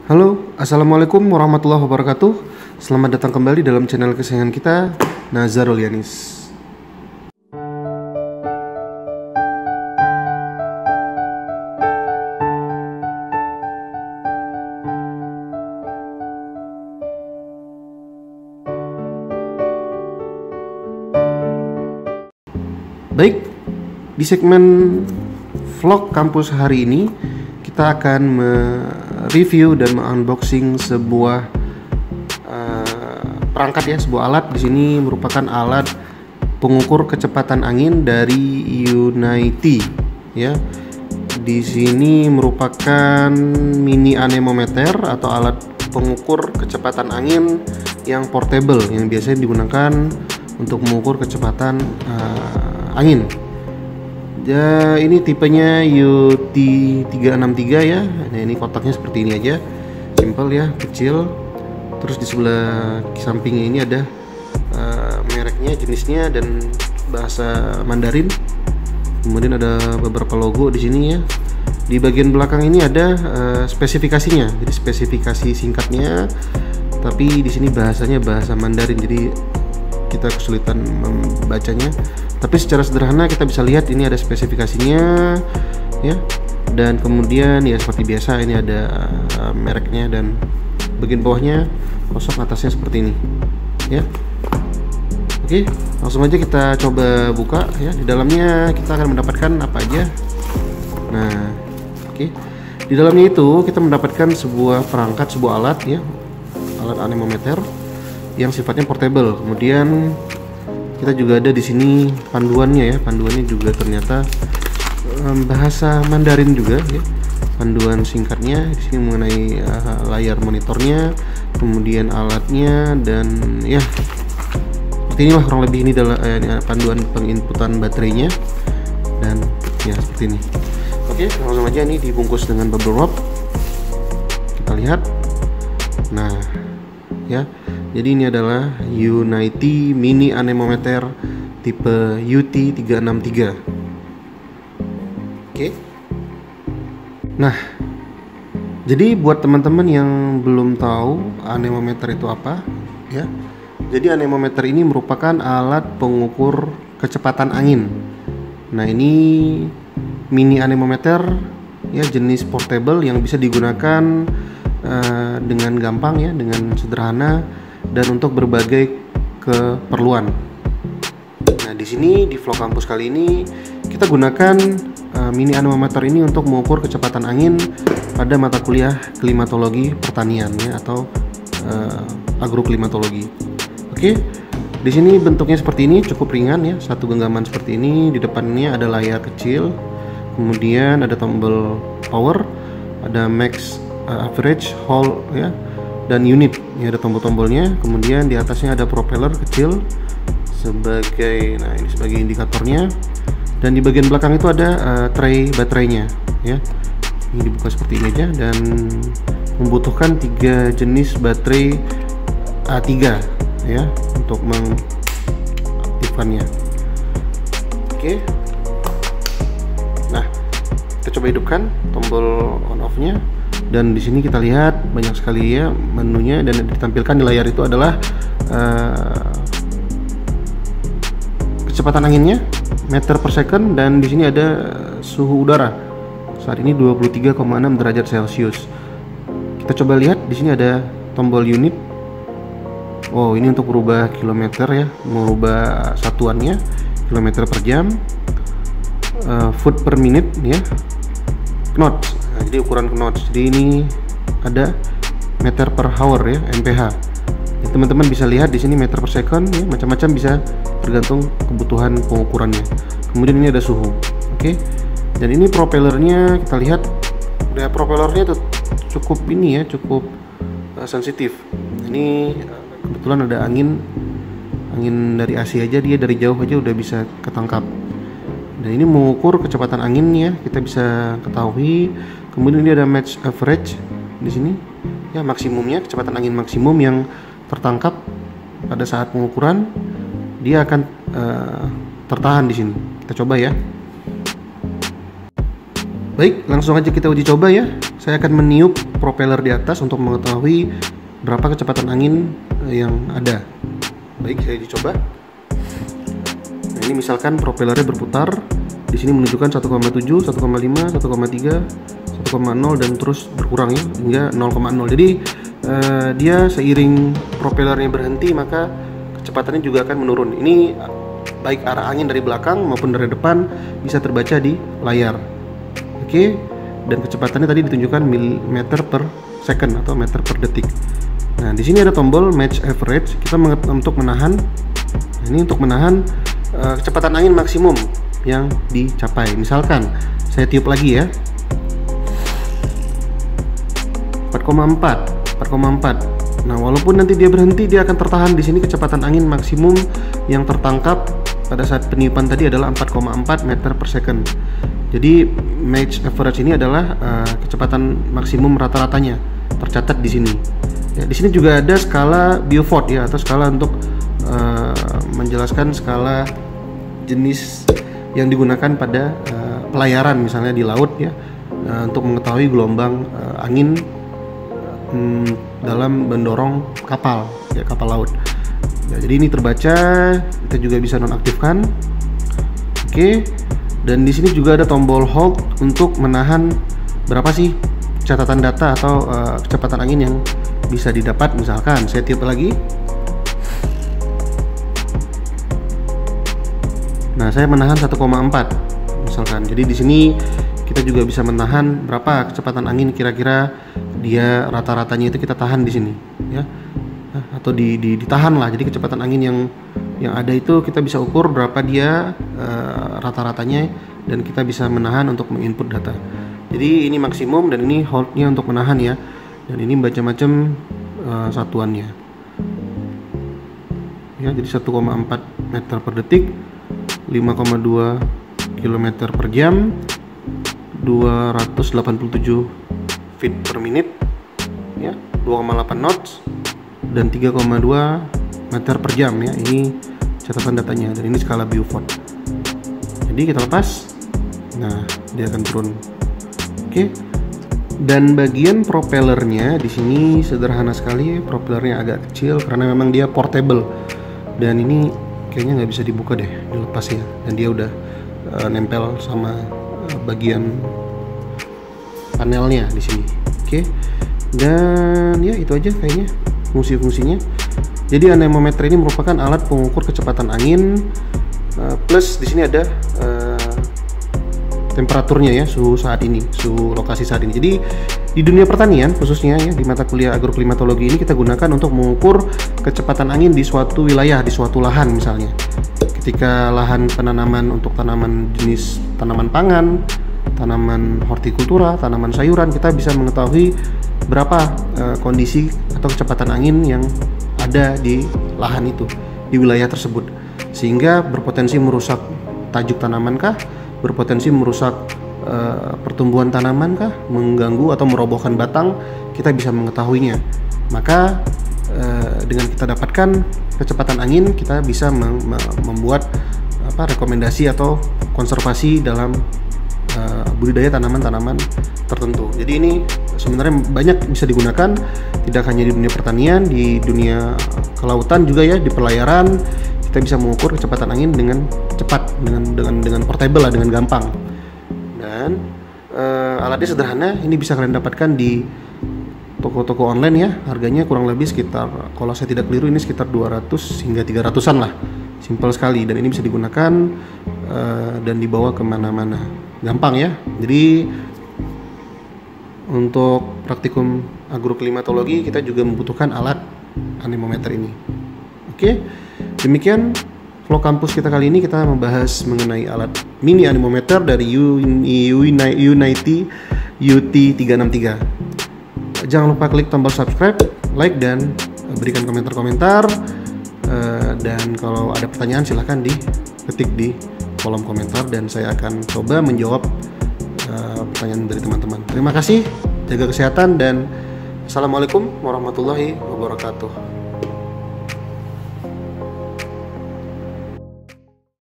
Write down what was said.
Halo, Assalamualaikum warahmatullahi wabarakatuh. Selamat datang kembali dalam channel kesayangan kita, Nazarul Yanis. Baik, di segmen vlog kampus hari ini kita akan mereview dan unboxing sebuah perangkat ya, sebuah alat. Di sini merupakan alat pengukur kecepatan angin dari Unity ya. Di sini merupakan mini anemometer atau alat pengukur kecepatan angin yang portable yang biasanya digunakan untuk mengukur kecepatan angin. Ya, ini tipenya UT363 ya. Nah, ini kotaknya seperti ini aja, simple ya, kecil. Terus di sebelah sampingnya ini ada mereknya, jenisnya, dan bahasa Mandarin. Kemudian ada beberapa logo di sini ya. Di bagian belakang ini ada spesifikasinya. Jadi spesifikasi singkatnya, tapi di sini bahasanya bahasa Mandarin, jadi kita kesulitan membacanya. Tapi secara sederhana kita bisa lihat ini ada spesifikasinya ya, dan kemudian ya seperti biasa ini ada mereknya, dan bagian bawahnya kosong, atasnya seperti ini ya. Oke, langsung aja kita coba buka ya. Di dalamnya kita akan mendapatkan apa aja. Nah, oke. Di dalamnya itu kita mendapatkan sebuah perangkat, sebuah alat ya, alat anemometer yang sifatnya portable. Kemudian kita juga ada di sini panduannya ya. Panduannya juga ternyata bahasa Mandarin juga ya. Panduan singkatnya di sini mengenai layar monitornya, kemudian alatnya, dan ya seperti inilah kurang lebih. Ini adalah panduan penginputan baterainya, dan ya seperti ini. Oke, langsung aja ini dibungkus dengan bubble wrap. Kita lihat. Nah, ya. Jadi ini adalah Unity mini anemometer tipe UT363. Oke. Nah, jadi buat teman-teman yang belum tahu anemometer itu apa, ya. Jadi anemometer ini merupakan alat pengukur kecepatan angin. Nah, ini mini anemometer ya, jenis portable yang bisa digunakan dengan gampang ya, dengan sederhana, dan untuk berbagai keperluan. Nah, di sini di vlog kampus kali ini kita gunakan mini anemometer ini untuk mengukur kecepatan angin pada mata kuliah klimatologi pertanian ya, atau agroklimatologi. Oke, di sini bentuknya seperti ini, cukup ringan ya, satu genggaman seperti ini. Di depannya ada layar kecil, kemudian ada tombol power, ada max, average, hold ya, dan unit. Ini ada tombol-tombolnya. Kemudian di atasnya ada propeller kecil sebagai, nah ini sebagai indikatornya. Dan di bagian belakang itu ada tray baterainya ya. Ini dibuka seperti ini aja, dan membutuhkan 3 jenis baterai A3 ya untuk mengaktifkannya. Oke. Nah, kita coba hidupkan tombol on off-nya. Dan di sini kita lihat banyak sekali ya menunya, dan yang ditampilkan di layar itu adalah kecepatan anginnya, meter per second, dan di sini ada suhu udara saat ini 23,6 derajat Celcius. Kita coba lihat di sini ada tombol unit. Oh, ini untuk merubah kilometer ya, merubah satuannya, kilometer per jam, foot per minute ya, knots. Nah, jadi ukuran knots. Jadi ini ada meter per hour ya, MPH. Ya, teman-teman bisa lihat di sini meter per second ya, macam-macam, bisa tergantung kebutuhan pengukurannya. Kemudian ini ada suhu. Oke. Dan ini propellernya, kita lihat ya, propellernya tuh cukup ini ya, cukup sensitif. Ini kebetulan ada angin dari AC aja, dia dari jauh aja udah bisa ketangkap. Dan ini mengukur kecepatan angin ya, kita bisa ketahui. Kemudian ini ada max average di sini ya, maksimumnya, kecepatan angin maksimum yang tertangkap pada saat pengukuran, dia akan tertahan di sini. Kita coba ya. Baik, langsung aja kita uji coba ya. Saya akan meniup propeller di atas untuk mengetahui berapa kecepatan angin yang ada. Baik, saya uji coba. Nah, ini misalkan propellernya berputar. Di sini menunjukkan 1,7, 1,5, 1,3, 1,0 dan terus berkurang ya hingga 0,0. Jadi dia seiring propellernya berhenti maka kecepatannya juga akan menurun. Ini baik arah angin dari belakang maupun dari depan bisa terbaca di layar. Oke, dan kecepatannya tadi ditunjukkan meter per second atau meter per detik. Nah, di sini ada tombol match average. Kita untuk menahan. Nah, ini untuk menahan kecepatan angin maksimum yang dicapai. Misalkan saya tiup lagi ya. 4,4. Nah, walaupun nanti dia berhenti, dia akan tertahan di sini. Kecepatan angin maksimum yang tertangkap pada saat peniupan tadi adalah 4,4 meter per second. Jadi match average ini adalah kecepatan maksimum rata-ratanya tercatat di sini. Ya, di sini juga ada skala Beaufort ya, atau skala untuk menjelaskan skala jenis yang digunakan pada pelayaran misalnya di laut ya, untuk mengetahui gelombang angin dalam mendorong kapal ya, kapal laut. Ya, jadi ini terbaca, kita juga bisa nonaktifkan. Oke. Dan di sini juga ada tombol hold untuk menahan berapa sih catatan data atau kecepatan angin yang bisa didapat. Misalkan saya tiup lagi. Nah, saya menahan 1,4 misalkan. Jadi di sini kita juga bisa menahan berapa kecepatan angin kira-kira dia rata-ratanya itu kita tahan di sini ya. Atau ditahan lah. Jadi kecepatan angin yang ada itu kita bisa ukur berapa dia rata-ratanya, dan kita bisa menahan untuk menginput data. Jadi ini maksimum dan ini holdnya untuk menahan ya, dan ini macam-macam satuannya ya. Jadi 1,4 meter per detik, 5,2 km per jam, 287 feet per menit ya, 2,8 knots dan 3,2 meter per jam ya. Ini catatan datanya, dan ini skala Beaufort. Jadi kita lepas, nah dia akan turun. Oke. Dan bagian propellernya di sini sederhana sekali. Propellernya agak kecil karena memang dia portable, dan ini kayaknya nggak bisa dibuka deh, dilepas ya. Dan dia udah nempel sama bagian panelnya di sini. Oke. Dan ya itu aja kayaknya fungsi-fungsinya. Jadi anemometer ini merupakan alat pengukur kecepatan angin, plus di sini ada temperaturnya ya, suhu saat ini, suhu lokasi saat ini. Jadi di dunia pertanian khususnya ya, di mata kuliah agroklimatologi ini kita gunakan untuk mengukur kecepatan angin di suatu wilayah, di suatu lahan misalnya. Ketika lahan penanaman untuk tanaman jenis tanaman pangan, tanaman hortikultura, tanaman sayuran, kita bisa mengetahui berapa kondisi atau kecepatan angin yang ada di lahan itu, di wilayah tersebut, sehingga berpotensi merusak tajuk tanaman kah, berpotensi merusak pertumbuhan tanaman kah, mengganggu atau merobohkan batang, kita bisa mengetahuinya. Maka dengan kita dapatkan kecepatan angin, kita bisa membuat rekomendasi atau konservasi dalam budidaya tanaman-tanaman tertentu. Jadi ini sebenarnya banyak bisa digunakan, tidak hanya di dunia pertanian, di dunia kelautan juga ya, di pelayaran kita bisa mengukur kecepatan angin dengan cepat, dengan portable lah, dengan gampang. Dan alatnya sederhana, ini bisa kalian dapatkan di toko-toko online ya. Harganya kurang lebih sekitar, kalau saya tidak keliru ini sekitar 200 hingga 300-an lah. Simpel sekali, dan ini bisa digunakan dan dibawa kemana-mana, gampang ya. Jadi untuk praktikum agroklimatologi kita juga membutuhkan alat anemometer ini. Oke, demikian vlog kampus kita kali ini. Kita membahas mengenai alat mini anemometer dari Unity UT363. Jangan lupa klik tombol subscribe, like, dan berikan komentar-komentar. Dan kalau ada pertanyaan silahkan diketik di kolom komentar, dan saya akan coba menjawab pertanyaan dari teman-teman. Terima kasih, jaga kesehatan, dan assalamualaikum warahmatullahi wabarakatuh.